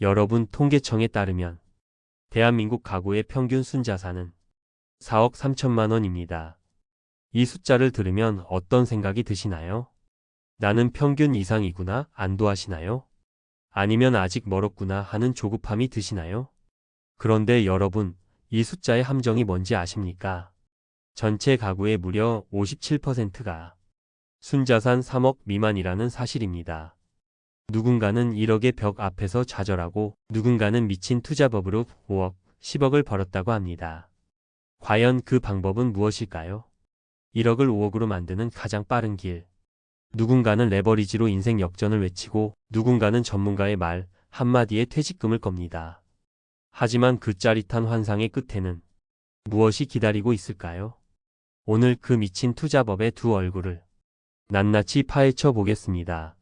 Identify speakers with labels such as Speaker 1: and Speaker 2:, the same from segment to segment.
Speaker 1: 여러분, 통계청에 따르면 대한민국 가구의 평균 순자산은 4억 3천만 원입니다. 이 숫자를 들으면 어떤 생각이 드시나요? 나는 평균 이상이구나 안도하시나요? 아니면 아직 멀었구나 하는 조급함이 드시나요? 그런데 여러분, 이 숫자의 함정이 뭔지 아십니까? 전체 가구의 무려 57%가 순자산 3억 미만이라는 사실입니다. 누군가는 1억의 벽 앞에서 좌절하고 누군가는 미친 투자법으로 5억, 10억을 벌었다고 합니다. 과연 그 방법은 무엇일까요? 1억을 5억으로 만드는 가장 빠른 길. 누군가는 레버리지로 인생 역전을 외치고 누군가는 전문가의 말 한마디에 퇴직금을 겁니다. 하지만 그 짜릿한 환상의 끝에는 무엇이 기다리고 있을까요? 오늘 그 미친 투자법의 두 얼굴을 낱낱이 파헤쳐 보겠습니다.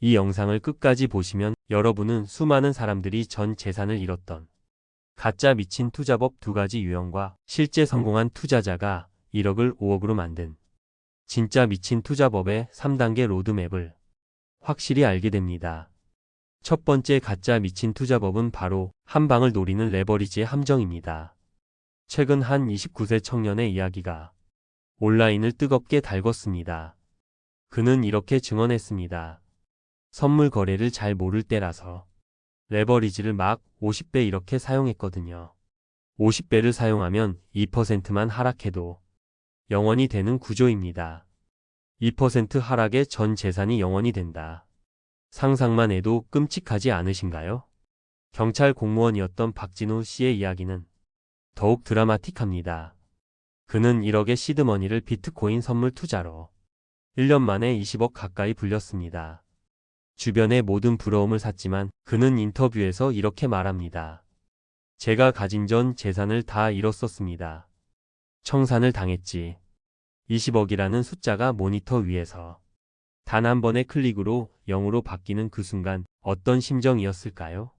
Speaker 1: 이 영상을 끝까지 보시면 여러분은 수많은 사람들이 전 재산을 잃었던 가짜 미친 투자법 두 가지 유형과 실제 성공한 투자자가 1억을 5억으로 만든 진짜 미친 투자법의 3단계 로드맵을 확실히 알게 됩니다. 첫 번째 가짜 미친 투자법은 바로 한 방을 노리는 레버리지의 함정입니다. 최근 한 29세 청년의 이야기가 온라인을 뜨겁게 달궜습니다. 그는 이렇게 증언했습니다. 선물 거래를 잘 모를 때라서 레버리지를 막 50배 이렇게 사용했거든요. 50배를 사용하면 2%만 하락해도 영원이 되는 구조입니다. 2% 하락에 전 재산이 영원이 된다. 상상만 해도 끔찍하지 않으신가요? 경찰 공무원이었던 박진우 씨의 이야기는 더욱 드라마틱합니다. 그는 1억의 시드머니를 비트코인 선물 투자로 1년 만에 20억 가까이 불렸습니다. 주변의 모든 부러움을 샀지만 그는 인터뷰에서 이렇게 말합니다. 제가 가진 전 재산을 다 잃었었습니다. 청산을 당했지. 20억이라는 숫자가 모니터 위에서 단 한 번의 클릭으로 0으로 바뀌는 그 순간 어떤 심정이었을까요?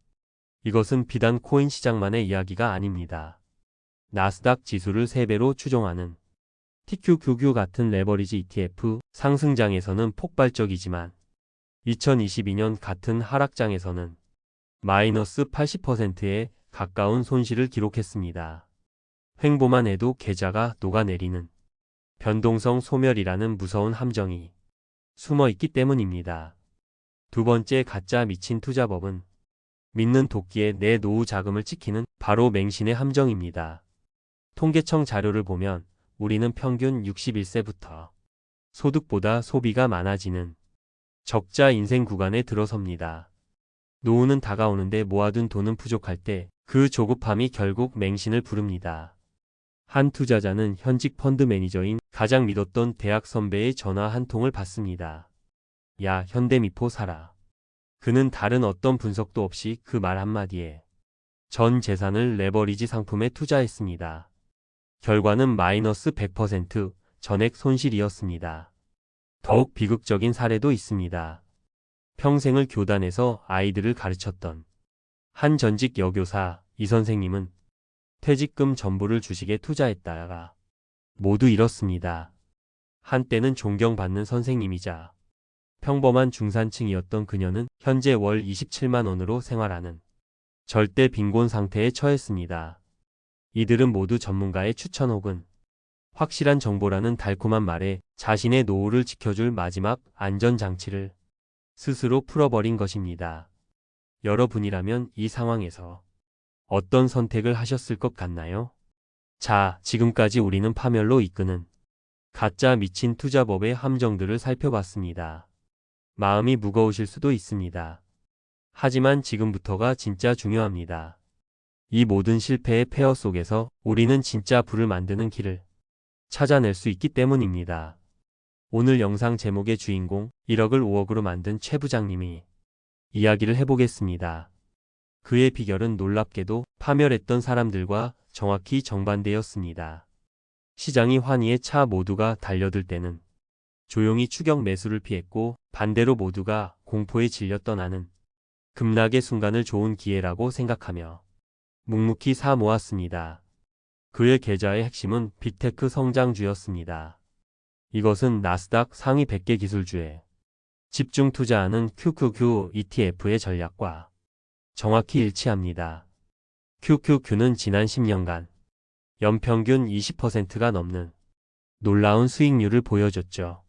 Speaker 1: 이것은 비단 코인 시장만의 이야기가 아닙니다. 나스닥 지수를 3배로 추종하는 TQQQ 같은 레버리지 ETF 상승장에서는 폭발적이지만 2022년 같은 하락장에서는 마이너스 80%에 가까운 손실을 기록했습니다. 횡보만 해도 계좌가 녹아내리는 변동성 소멸이라는 무서운 함정이 숨어 있기 때문입니다. 두 번째 가짜 미친 투자법은 믿는 도끼에 내 노후 자금을 찍히는 바로 맹신의 함정입니다. 통계청 자료를 보면 우리는 평균 61세부터 소득보다 소비가 많아지는 적자 인생 구간에 들어섭니다. 노후는 다가오는데 모아둔 돈은 부족할 때 그 조급함이 결국 맹신을 부릅니다. 한 투자자는 현직 펀드 매니저인 가장 믿었던 대학 선배의 전화 한 통을 받습니다. 야, 현대미포 사라. 그는 다른 어떤 분석도 없이 그 말 한마디에 전 재산을 레버리지 상품에 투자했습니다. 결과는 마이너스 100% 전액 손실이었습니다. 더욱 비극적인 사례도 있습니다. 평생을 교단에서 아이들을 가르쳤던 한 전직 여교사 이 선생님은 퇴직금 전부를 주식에 투자했다가 모두 잃었습니다. 한때는 존경받는 선생님이자 평범한 중산층이었던 그녀는 현재 월 27만 원으로 생활하는 절대 빈곤 상태에 처했습니다. 이들은 모두 전문가의 추천 혹은 확실한 정보라는 달콤한 말에 자신의 노후를 지켜줄 마지막 안전장치를 스스로 풀어버린 것입니다. 여러분이라면 이 상황에서 어떤 선택을 하셨을 것 같나요? 자, 지금까지 우리는 파멸로 이끄는 가짜 미친 투자법의 함정들을 살펴봤습니다. 마음이 무거우실 수도 있습니다. 하지만 지금부터가 진짜 중요합니다. 이 모든 실패의 폐허 속에서 우리는 진짜 부를 만드는 길을 찾아낼 수 있기 때문입니다. 오늘 영상 제목의 주인공 1억을 5억으로 만든 최 부장님이 이야기를 해보겠습니다. 그의 비결은 놀랍게도 파멸했던 사람들과 정확히 정반대였습니다. 시장이 환희에 차 모두가 달려들 때는 조용히 추격 매수를 피했고 반대로 모두가 공포에 질려 떠나는 급락의 순간을 좋은 기회라고 생각하며 묵묵히 사 모았습니다. 그의 계좌의 핵심은 빅테크 성장주였습니다. 이것은 나스닥 상위 100개 기술주에 집중 투자하는 QQQ ETF의 전략과 정확히 일치합니다. QQQ는 지난 10년간 연평균 20%가 넘는 놀라운 수익률을 보여줬죠.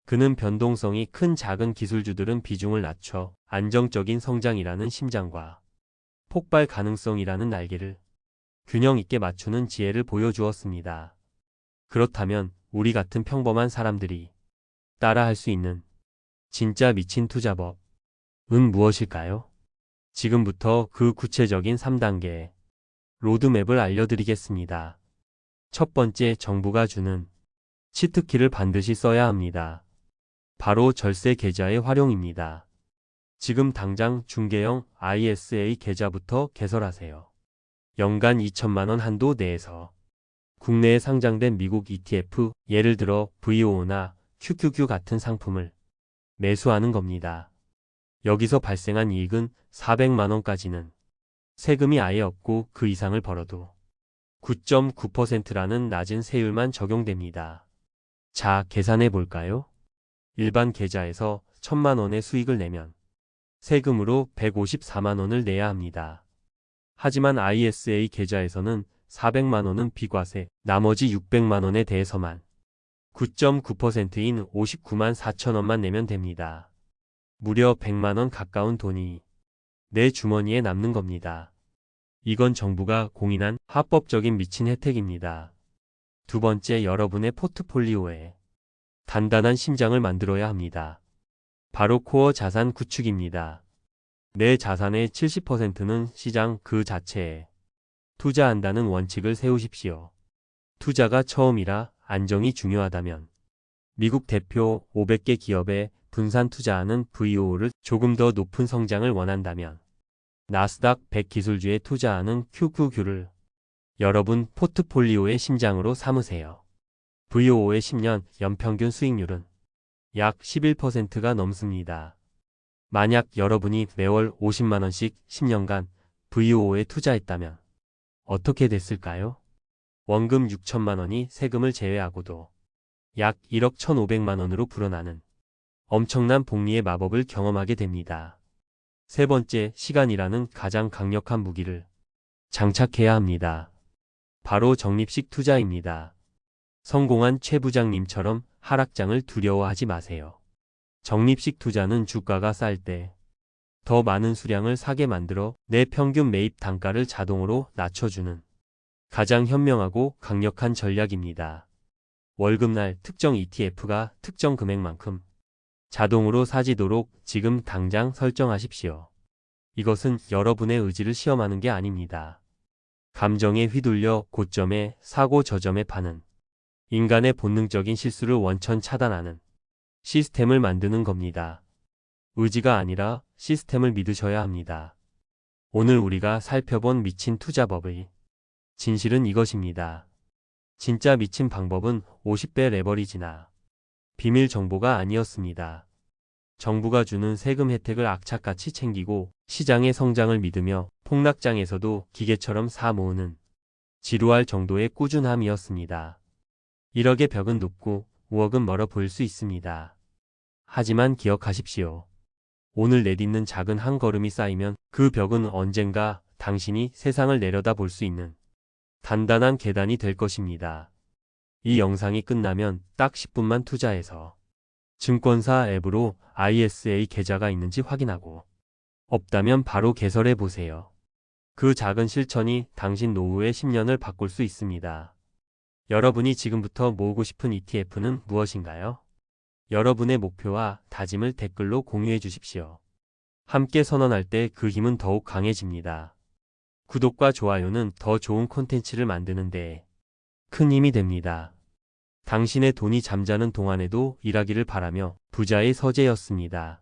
Speaker 1: 그는 변동성이 큰 작은 기술주들은 비중을 낮춰 안정적인 성장이라는 심장과 폭발 가능성이라는 날개를 균형 있게 맞추는 지혜를 보여주었습니다. 그렇다면 우리 같은 평범한 사람들이 따라할 수 있는 진짜 미친 투자법은 무엇일까요? 지금부터 그 구체적인 3단계의 로드맵을 알려드리겠습니다. 첫 번째, 정부가 주는 치트키를 반드시 써야 합니다. 바로 절세 계좌의 활용입니다. 지금 당장 중개형 ISA 계좌부터 개설하세요. 연간 2천만 원 한도 내에서 국내에 상장된 미국 ETF, 예를 들어 VO나 QQQ 같은 상품을 매수하는 겁니다. 여기서 발생한 이익은 400만 원까지는 세금이 아예 없고 그 이상을 벌어도 9.9%라는 낮은 세율만 적용됩니다. 자, 계산해 볼까요? 일반 계좌에서 1,000만 원의 수익을 내면 세금으로 154만 원을 내야 합니다. 하지만 ISA 계좌에서는 400만 원은 비과세, 나머지 600만 원에 대해서만 9.9%인 59만 4천 원만 내면 됩니다. 무려 100만 원 가까운 돈이 내 주머니에 남는 겁니다. 이건 정부가 공인한 합법적인 미친 혜택입니다. 두 번째, 여러분의 포트폴리오에 단단한 심장을 만들어야 합니다. 바로 코어 자산 구축입니다. 내 자산의 70%는 시장 그 자체에 투자한다는 원칙을 세우십시오. 투자가 처음이라 안정이 중요하다면 미국 대표 500개 기업에 분산 투자하는 VO를 조금 더 높은 성장을 원한다면 나스닥 100 기술주에 투자하는 QQQ를 여러분 포트폴리오의 심장으로 삼으세요. VO의 10년 연평균 수익률은 약 11%가 넘습니다. 만약 여러분이 매월 50만 원씩 10년간 VO에 투자했다면 어떻게 됐을까요? 원금 6천만 원이 세금을 제외하고도 약 1억 1,500만 원으로 불어나는 엄청난 복리의 마법을 경험하게 됩니다. 세 번째, 시간이라는 가장 강력한 무기를 장착해야 합니다. 바로 적립식 투자입니다. 성공한 최 부장님처럼 하락장을 두려워하지 마세요. 적립식 투자는 주가가 쌀 때 더 많은 수량을 사게 만들어 내 평균 매입 단가를 자동으로 낮춰주는 가장 현명하고 강력한 전략입니다. 월급날 특정 ETF가 특정 금액만큼 자동으로 사지도록 지금 당장 설정하십시오. 이것은 여러분의 의지를 시험하는 게 아닙니다. 감정에 휘둘려 고점에 사고 저점에 파는 인간의 본능적인 실수를 원천 차단하는 시스템을 만드는 겁니다. 의지가 아니라 시스템을 믿으셔야 합니다. 오늘 우리가 살펴본 미친 투자법의 진실은 이것입니다. 진짜 미친 방법은 50배 레버리지나 비밀 정보가 아니었습니다. 정부가 주는 세금 혜택을 악착같이 챙기고 시장의 성장을 믿으며 폭락장에서도 기계처럼 사 모으는 지루할 정도의 꾸준함이었습니다. 1억의 벽은 높고 5억은 멀어 보일 수 있습니다. 하지만 기억하십시오. 오늘 내딛는 작은 한 걸음이 쌓이면 그 벽은 언젠가 당신이 세상을 내려다볼 수 있는 단단한 계단이 될 것입니다. 이 영상이 끝나면 딱 10분만 투자해서 증권사 앱으로 ISA 계좌가 있는지 확인하고 없다면 바로 개설해 보세요. 그 작은 실천이 당신 노후의 10년을 바꿀 수 있습니다. 여러분이 지금부터 모으고 싶은 ETF는 무엇인가요? 여러분의 목표와 다짐을 댓글로 공유해 주십시오. 함께 선언할 때 그 힘은 더욱 강해집니다. 구독과 좋아요는 더 좋은 콘텐츠를 만드는 데 큰 힘이 됩니다. 당신의 돈이 잠자는 동안에도 일하기를 바라며 부자의 서재였습니다.